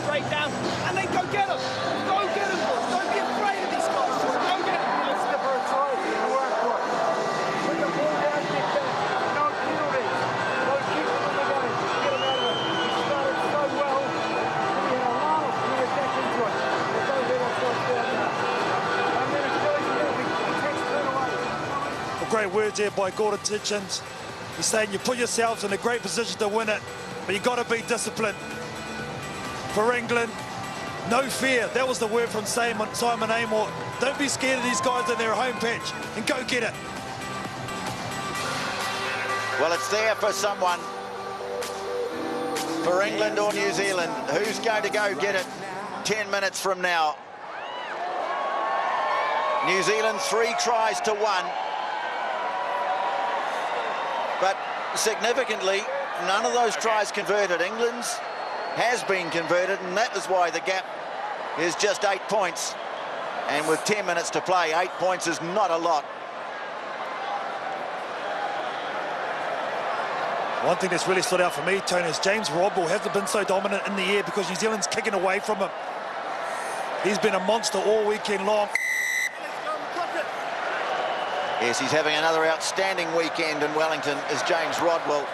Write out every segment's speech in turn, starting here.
break down, and then go get them. Go get them, boys. Don't be afraid of these guys. Go get them. Let's step her try and work for it. Put the ball down, get back. No penalties. No keep them in the game. Get them out of it. We started so well. We had a lot of clear back into it. But don't let ourselves down now. And then it's really good. We text it away. Well, great words there by Gordon Titchens. He's saying you put yourselves in a great position to win it, but you've got to be disciplined. For England, no fear. That was the word from Simon Amor. Don't be scared of these guys in their home pitch and go get it. Well, it's there for someone. For England or New Zealand, who's going to go get it 10 minutes from now? New Zealand 3 tries to 1. But significantly, none of those tries converted. England's has been converted, and that is why the gap is just 8 points. And with 10 minutes to play, 8 points is not a lot. One thing that's really stood out for me, Tony, is James Rodwell hasn't been so dominant in the air because New Zealand's kicking away from him. He's been a monster all weekend long. Yes, he's having another outstanding weekend in Wellington, is James Rodwell.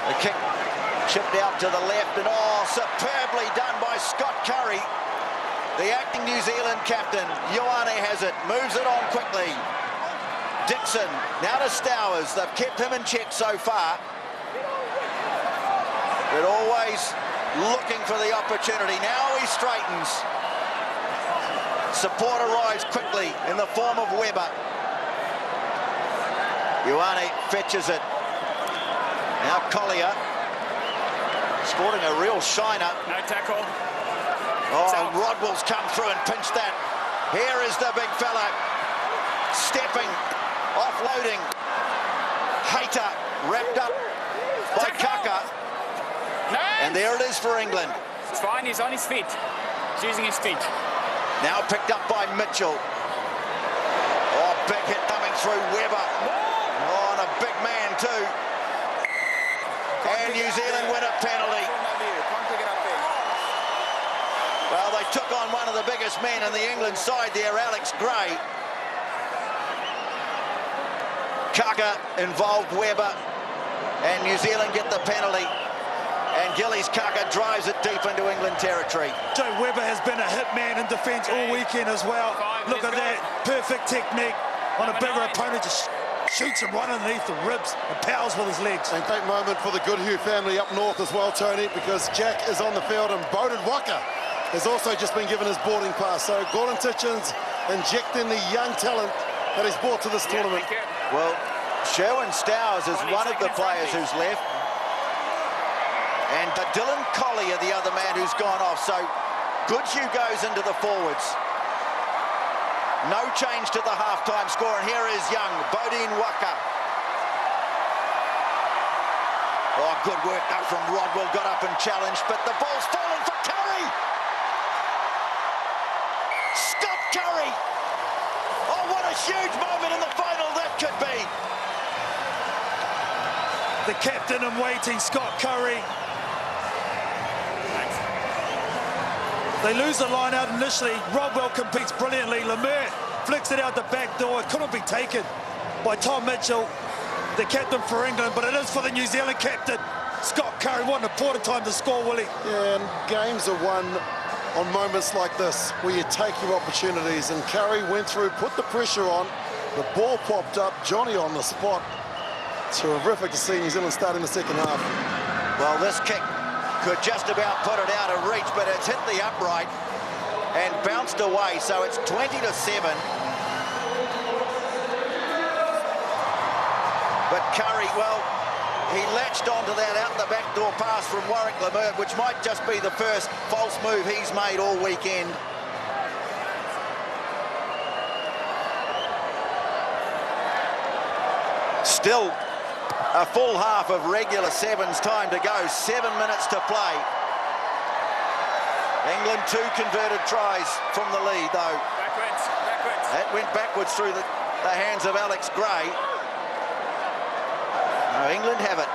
The kick chipped out to the left, and superbly done by Scott Curry. The acting New Zealand captain, Ioane has it, moves it on quickly. Dixon, now to Stowers. They've kept him in check so far. But always looking for the opportunity. Now he straightens. Support arrives quickly in the form of Webber. Ioane fetches it. Now Collier. Sporting a real shiner. No tackle. Oh, Rodwell's come through and pinched that. Here is the big fella. Stepping, offloading. Hayter wrapped up by Kaka. Nice. And there it is for England. It's fine, he's on his feet. He's using his feet. Now picked up by Mitchell. Oh, big hit coming through Webber. Oh, and a big man too. And New Zealand win a penalty. Well, they took on one of the biggest men in the England side there, Alex Gray. Kaka involved Webber, and New Zealand get the penalty. And Gillies Kaka drives it deep into England territory. Joe Webber has been a hit man in defence all weekend as well. Look at that, perfect technique on a bigger opponent. Just shoots him right underneath the ribs and powers with his legs. And great moment for the Goodhue family up north as well, Tony, because Jack is on the field and Bowden Waka has also just been given his boarding pass. So Gordon Titchens injecting the young talent that he's brought to this tournament. Well, Sherwin Stowers is one of the players who's left. And Dylan Collier, the other man who's gone off. So Goodhue goes into the forwards. No change to the half-time score, and here is young Bodine Waka. Oh, good work up from Rodwell, got up and challenged, but the ball's fallen for Curry. Scott Curry. Oh, what a huge moment in the final that could be. The captain in waiting, Scott Curry. They lose the line out initially. Rodwell competes brilliantly. Lemaire flicks it out the back door. It couldn't be taken by Tom Mitchell, the captain for England, but it is for the New Zealand captain, Scott Curry. What an important time to score, Willie. Yeah, and games are won on moments like this, where you take your opportunities, and Curry went through, put the pressure on, the ball popped up, Johnny on the spot. Terrific to see New Zealand starting the second half. Well, this kick could just about put it out of reach, but it's hit the upright and bounced away, so it's 20-7. But Curry, well, he latched onto that out the back door pass from Warwick Lemaire, which might just be the first false move he's made all weekend. Still a full half of regular sevens time to go, 7 minutes to play. England 2 converted tries from the lead, though. Backwards. That went backwards through the hands of Alex Gray. Now England have it.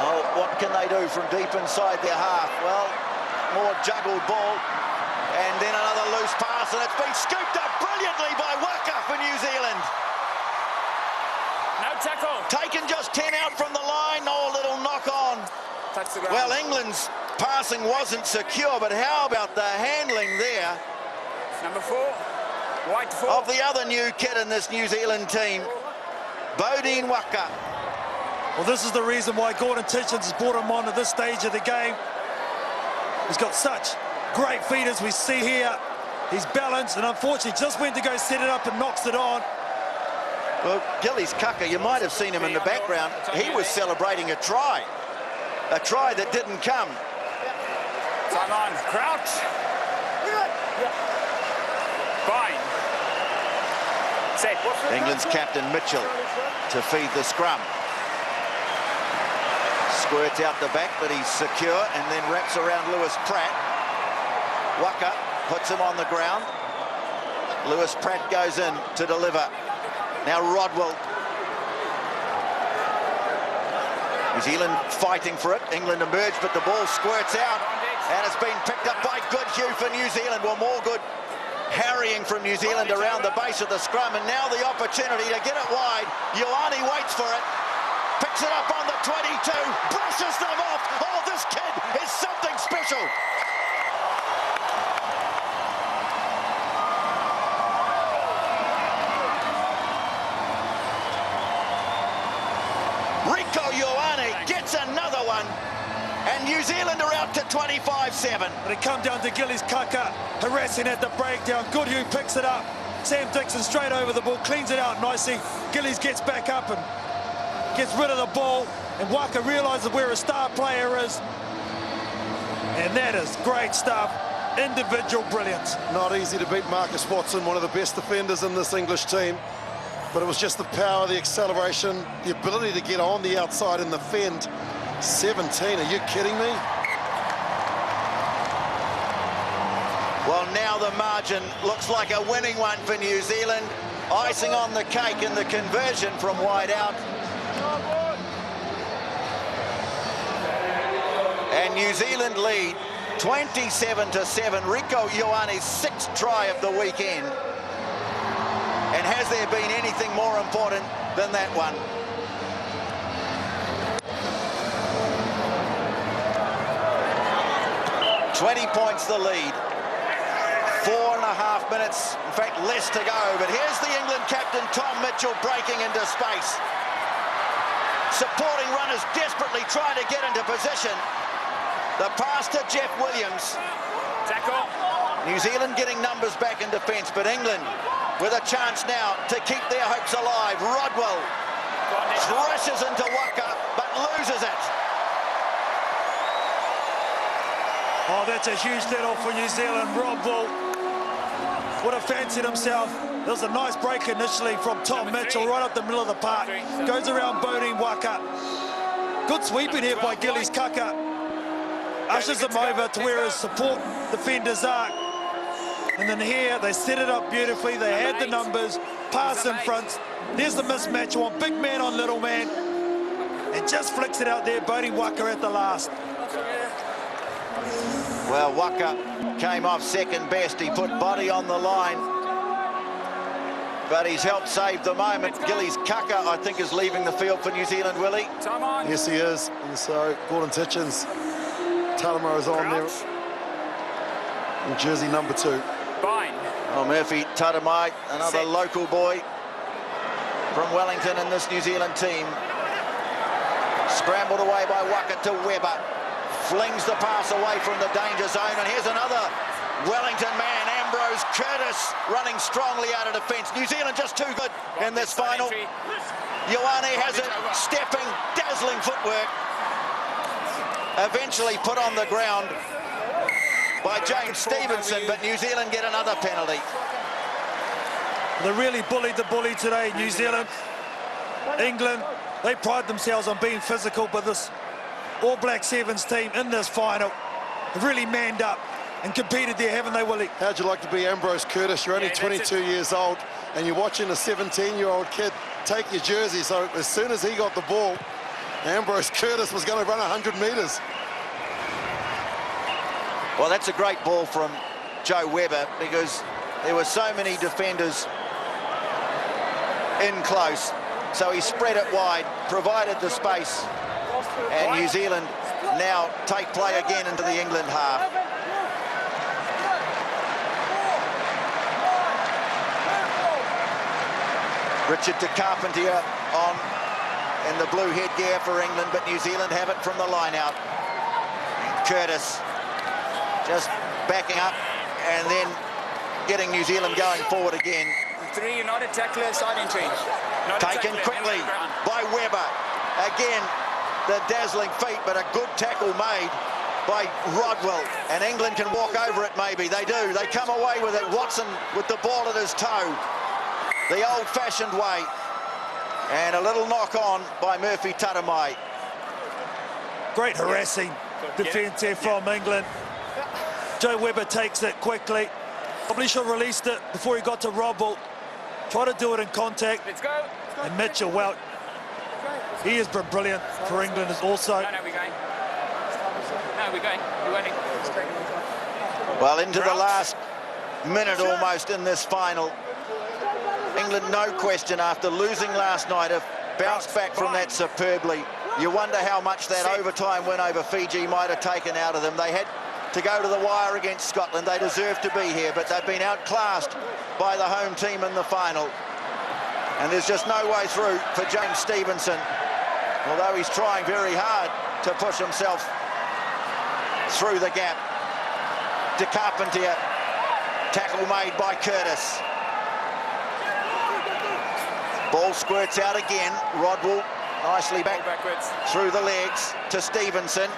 Oh, what can they do from deep inside their half? Well, more juggled ball. And then another loose pass, and it's been scooped up brilliantly by Waka for New Zealand. No tackle. Taken just 10 out from the line. Oh, a little knock on. Touch the ground. Well, England's passing wasn't secure, but how about the handling there Number 4. White 4. of the other new kid in this New Zealand team, Bodine Waka. Well, this is the reason why Gordon Titchens has brought him on at this stage of the game. He's got such great feet as we see here. He's balanced and unfortunately just went to go set it up and knocks it on. Well, Gillies Kaka, you might have seen him in the background. He was celebrating a try that didn't come. Time on. Crouch. Fine. Set. England's captain Mitchell to feed the scrum. Squirts out the back, but he's secure and then wraps around Lewis Pratt. Waka puts him on the ground. Lewis Pratt goes in to deliver. Now Rodwell. New Zealand fighting for it. England emerged, but the ball squirts out. And it's been picked up by Goodhue for New Zealand. Well, more good harrying from New Zealand around the base of the scrum. And now the opportunity to get it wide. Ioane waits for it. Picks it up on the 22. Brushes them off. Oh, this kid is something special. Rico Ioane gets another one, and New Zealand are out to 25-7. But it come down to Gillies Kaka harassing at the breakdown. Goodhue picks it up. Sam Dixon straight over the ball, cleans it out nicely. Gillies gets back up and gets rid of the ball, and Waka realises where a star player is. And that is great stuff. Individual brilliance. Not easy to beat Marcus Watson, one of the best defenders in this English team. But it was just the power, the acceleration, the ability to get on the outside and defend. 17, are you kidding me? Well, now the margin looks like a winning one for New Zealand. Icing on the cake in the conversion from wide out. And New Zealand lead 27-7. Rico Ioane's 6th try of the weekend. And has there been anything more important than that one? "20 points the lead. 4.5 minutes, in fact less to go. But here's the England captain Tom Mitchell breaking into space. Supporting runners desperately trying to get into position. The pass to Jeff Williams. Tackle. New Zealand getting numbers back in defence, but England with a chance now to keep their hopes alive. Rodwell crashes into Waka, but loses it. Oh, that's a huge let-off for New Zealand. Rodwell would have fancied himself. There was a nice break initially from Tom Mitchell right up the middle of the park. Goes around Bodine Waka. Good sweeping here by Gillies Kaka. Ushers him over to where his support defenders are. And then here, they set it up beautifully. They had the numbers, pass in front. There's the mismatch on big man on little man. And just flicks it out there, Bodine Waka at the last. Well, Waka came off second best. He put body on the line. But he's helped save the moment. Gillies Kaka, I think, is leaving the field for New Zealand, Willie. Time on. Yes, he is. And so Gordon Titchens, Talama is on there. In jersey number 2. Fine. Oh, Murphy Taramai, another Set. local boy from Wellington in this New Zealand team. Scrambled away by Waka to Webber. Flings the pass away from the danger zone. And here's another Wellington man, Ambrose Curtis, running strongly out of defence. New Zealand just too good in this final. Ioane has it, stepping, dazzling footwork. Eventually put on the ground by James Stevenson, but New Zealand get another penalty. They really bullied the bully today, New Zealand. England, they pride themselves on being physical, but this All Black Sevens team in this final have really manned up and competed there, haven't they, Willie? How'd you like to be Ambrose Curtis? You're only 22 years old, and you're watching a 17-year-old kid take your jersey. So as soon as he got the ball, Ambrose Curtis was going to run 100 metres. Well, that's a great ball from Joe Webber, because there were so many defenders in close. So he spread it wide, provided the space, and New Zealand now take play again into the England half. Richard de Carpentier on in the blue headgear for England, but New Zealand have it from the line out. Curtis just backing up and then getting New Zealand going forward again. 3, not a tackler, side entry. Taken quickly by Webber. Again, the dazzling feet, but a good tackle made by Rodwell. And England can walk over it, maybe. They do. They come away with it. Watson with the ball at his toe. The old-fashioned way. And a little knock on by Murphy Tatamai. Great harassing defence here from England. Joe Webber takes it quickly. Probably should have released it before he got to Rodwell. Try to do it in contact. Let's go. And Mitchell, well, he has been brilliant for England as also. No, we're going. No, we're going. We're waiting. Well, into the last minute almost in this final. England, no question, after losing last night, have bounced back from that superbly. You wonder how much that overtime win over Fiji might have taken out of them. They had to go to the wire against Scotland. They deserve to be here, but they've been outclassed by the home team in the final. And there's just no way through for James Stevenson, although he's trying very hard to push himself through the gap. De Carpentier, tackle made by Curtis. Ball squirts out again. Rodwell nicely backwards through the legs to Stevenson.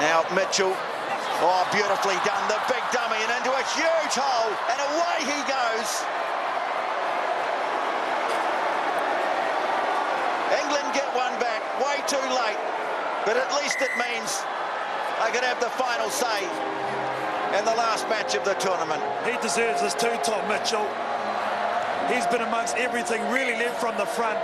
Now Mitchell, oh, beautifully done, the big dummy, and into a huge hole, and away he goes. England get one back, way too late, but at least it means they could have the final say in the last match of the tournament. He deserves this too, Tom Mitchell. He's been amongst everything, really led from the front.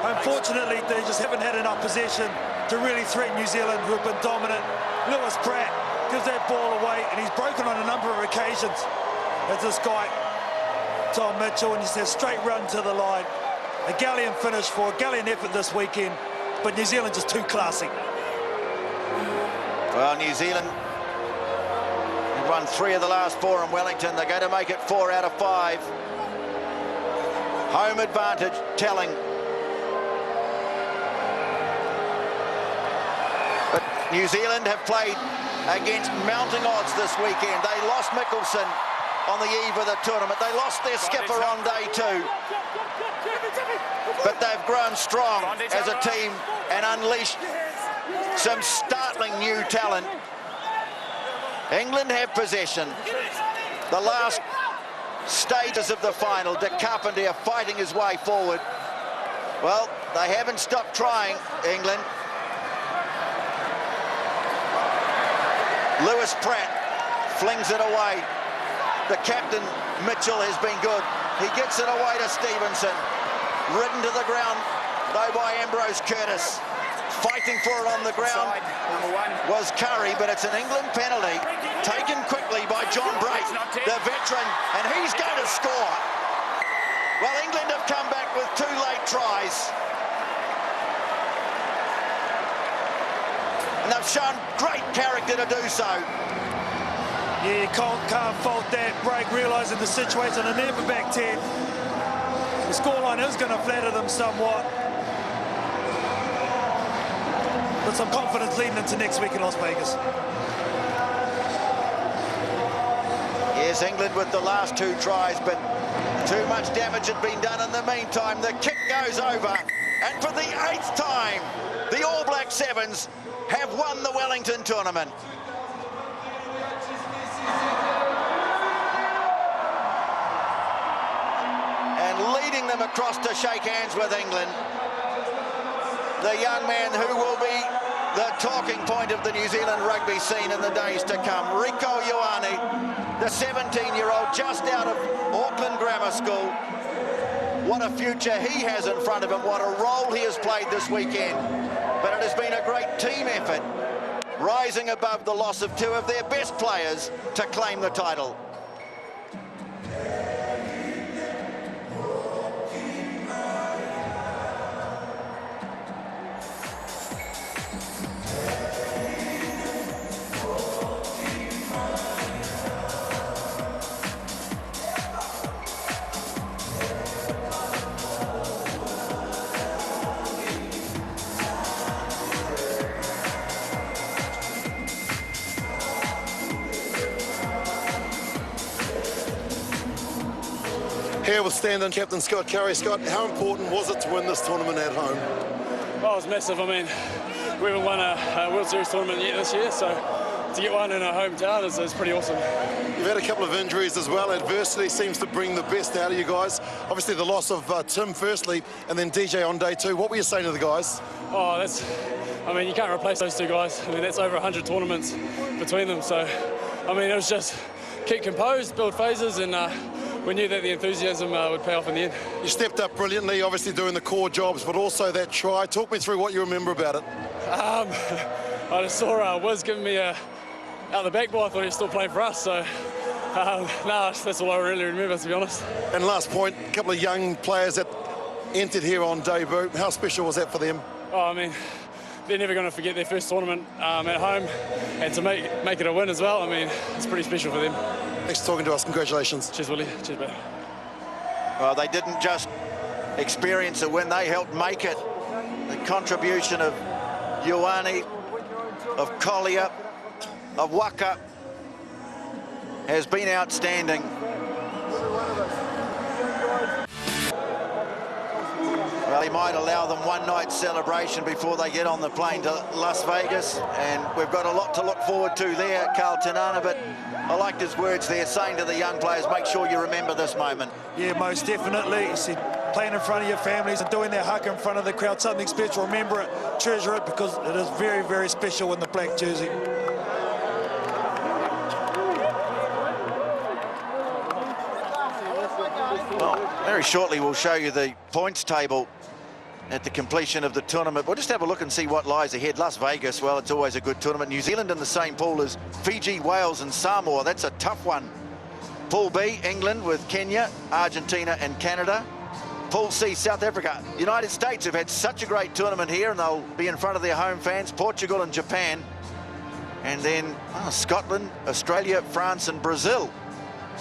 Unfortunately, they just haven't had enough possession to really threaten New Zealand, who have been dominant. Lewis Pratt gives that ball away, and he's broken on a number of occasions as this guy, Tom Mitchell, and he says straight run to the line. A gallant finish for a gallant effort this weekend, but New Zealand just too classy. Well, New Zealand have won 3 of the last 4 in Wellington. They're going to make it 4 out of 5. Home advantage telling. But New Zealand have played against mounting odds this weekend. They lost Mickelson on the eve of the tournament. They lost their skipper on day 2. But they've grown strong as a team and unleashed some startling new talent. England have possession. The last stages of the final, De Carpentier fighting his way forward. Well, they haven't stopped trying, England. Lewis Pratt flings it away. The captain, Mitchell, has been good. He gets it away to Stevenson. Ridden to the ground, though, by Ambrose Curtis. Fighting for it on the ground was Curry, but it's an England penalty taken quickly by John Brait, the veteran, and he's going to score. Well, England have come back with 2 late tries. And they've shown great character to do so. Yeah, you can't fault that. Brait realising the situation and never back 10. The scoreline is going to flatter them somewhat. But some confidence leading into next week in Las Vegas. Yes, England with the last 2 tries, but too much damage had been done in the meantime. The kick goes over, and for the 8th time, the All Black Sevens have won the Wellington tournament. And leading them across to shake hands with England, the young man who will be the talking point of the New Zealand rugby scene in the days to come, Rieko Ioane, the 17-year-old just out of Auckland Grammar School. What a future he has in front of him, what a role he has played this weekend. but it has been a great team effort, rising above the loss of two of their best players to claim the title. Here with stand-in captain Scott Curry. Scott, how important was it to win this tournament at home? Well, it was massive. I mean, we haven't won a World Series tournament yet this year, so to get one in our hometown is pretty awesome. You've had a couple of injuries as well. Adversity seems to bring the best out of you guys. Obviously the loss of Tim firstly, and then DJ on day two. What were you saying to the guys? Oh, I mean, you can't replace those two guys. I mean, that's over 100 tournaments between them. So, I mean, it was just keep composed, build phases, and we knew that the enthusiasm would pay off in the end. You stepped up brilliantly, obviously doing the core jobs, but also that try. Talk me through what you remember about it. I just saw Wiz giving me out the back ball. I thought he was still playing for us, so no, that's all I really remember, to be honest. And last point, a couple of young players that entered here on debut. How special was that for them? Oh, I mean, they're never going to forget their first tournament at home, and to make it a win as well, I mean, it's pretty special for them. Thanks for talking to us. Congratulations. Cheers, Willie. Cheers, mate. Well, they didn't just experience a win, they helped make it. The contribution of Ioane, of Collier, of Waka has been outstanding. Well, he might allow them one night celebration before they get on the plane to Las Vegas, and we've got a lot to look forward to there, Carl Tinana, but I liked his words there, saying to the young players, make sure you remember this moment. Yeah, most definitely. He said, playing in front of your families and doing their hug in front of the crowd, something special. Remember it, treasure it, because it is very, very special in the black jersey. Well, very shortly we'll show you the points table at the completion of the tournament. We'll just have a look and see what lies ahead. Las Vegas, well, it's always a good tournament. New Zealand in the same pool as Fiji, Wales and Samoa. That's a tough one. Pool B, England with Kenya, Argentina and Canada. Pool C, South Africa. United States have had such a great tournament here, and they'll be in front of their home fans. Portugal and Japan. And then Scotland, Australia, France and Brazil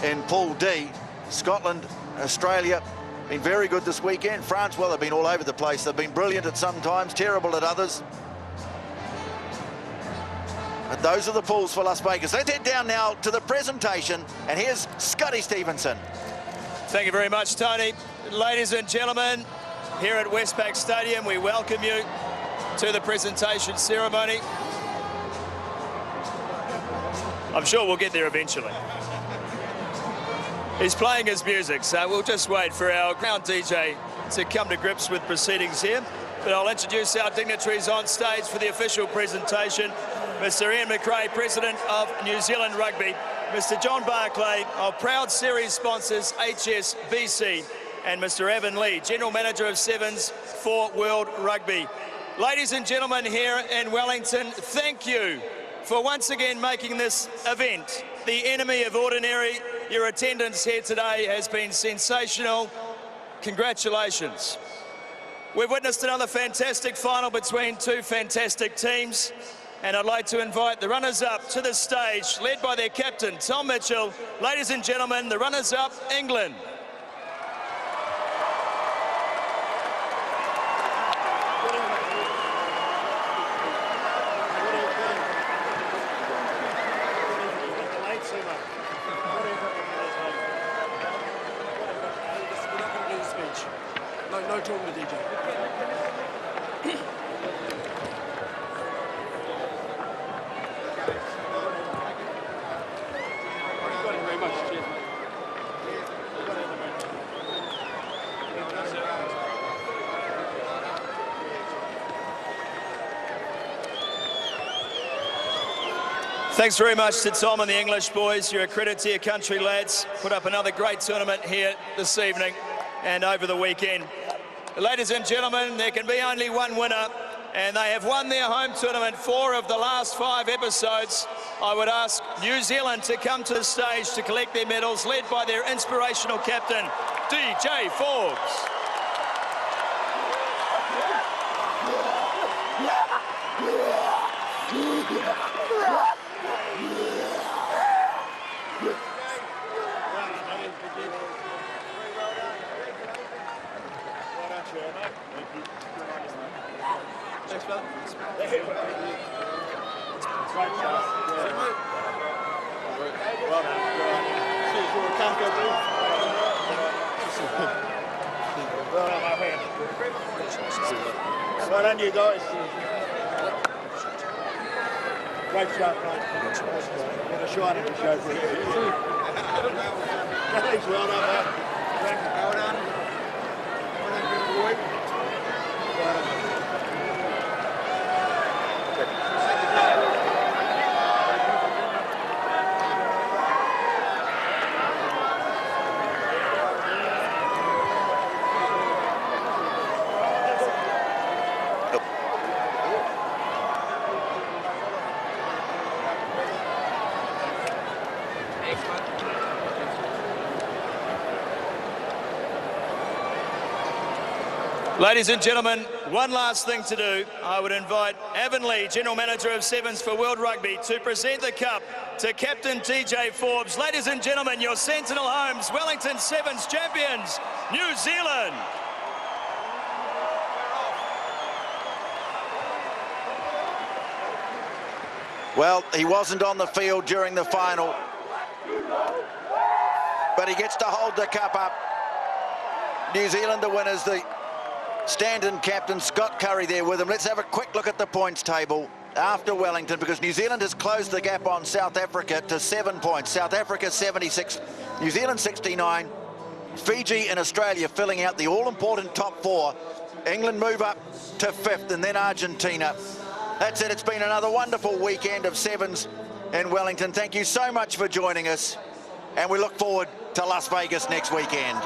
in Pool D. Scotland, Australia, been very good this weekend. France, well, they've been all over the place. They've been brilliant at some times, terrible at others. But those are the pools for Las Vegas. Let's head down now to the presentation, and here's Scotty Stevenson. Thank you very much, Tony. Ladies and gentlemen, here at Westpac Stadium, we welcome you to the presentation ceremony. I'm sure we'll get there eventually. He's playing his music, so we'll just wait for our ground DJ to come to grips with proceedings here. But I'll introduce our dignitaries on stage for the official presentation. Mr. Ian McRae, President of New Zealand Rugby. Mr. John Barclay of proud series sponsors HSBC. And Mr. Evan Lee, General Manager of Sevens for World Rugby. Ladies and gentlemen here in Wellington, thank you for once again making this event the enemy of ordinary. Your attendance here today has been sensational. Congratulations. We've witnessed another fantastic final between two fantastic teams, and I'd like to invite the runners-up to the stage, led by their captain, Tom Mitchell. Ladies and gentlemen, the runners-up, England. No talking to DJ. Thanks very much to Tom and the English boys. You're a credit to your country, lads. Put up another great tournament here this evening and over the weekend. Ladies and gentlemen, there can be only one winner, and they have won their home tournament 4 of the last 5 episodes. I would ask New Zealand to come to the stage to collect their medals, led by their inspirational captain, DJ Forbes. Thanks, brother. Well done. Can't go through. Well done, my friend. Well done, you guys. Great shot, mate. Got a shot in the show for you. Thanks, well done, mate. Well done. Well done, good boy. Well done. Ladies and gentlemen, one last thing to do. I would invite Avonlea, General Manager of Sevens for World Rugby, to present the cup to Captain DJ Forbes. Ladies and gentlemen, your Sentinel Homes Wellington Sevens champions, New Zealand. Well, he wasn't on the field during the final, but he gets to hold the cup up. New Zealand the winners, the stand-in captain Scott Curry there with him. Let's have a quick look at the points table after Wellington, because New Zealand has closed the gap on South Africa to 7 points. South Africa 76, New Zealand 69, Fiji and Australia filling out the all-important top 4. England move up to 5th, and then Argentina. That's it. It's been another wonderful weekend of Sevens in Wellington. Thank you so much for joining us, and we look forward to Las Vegas next weekend.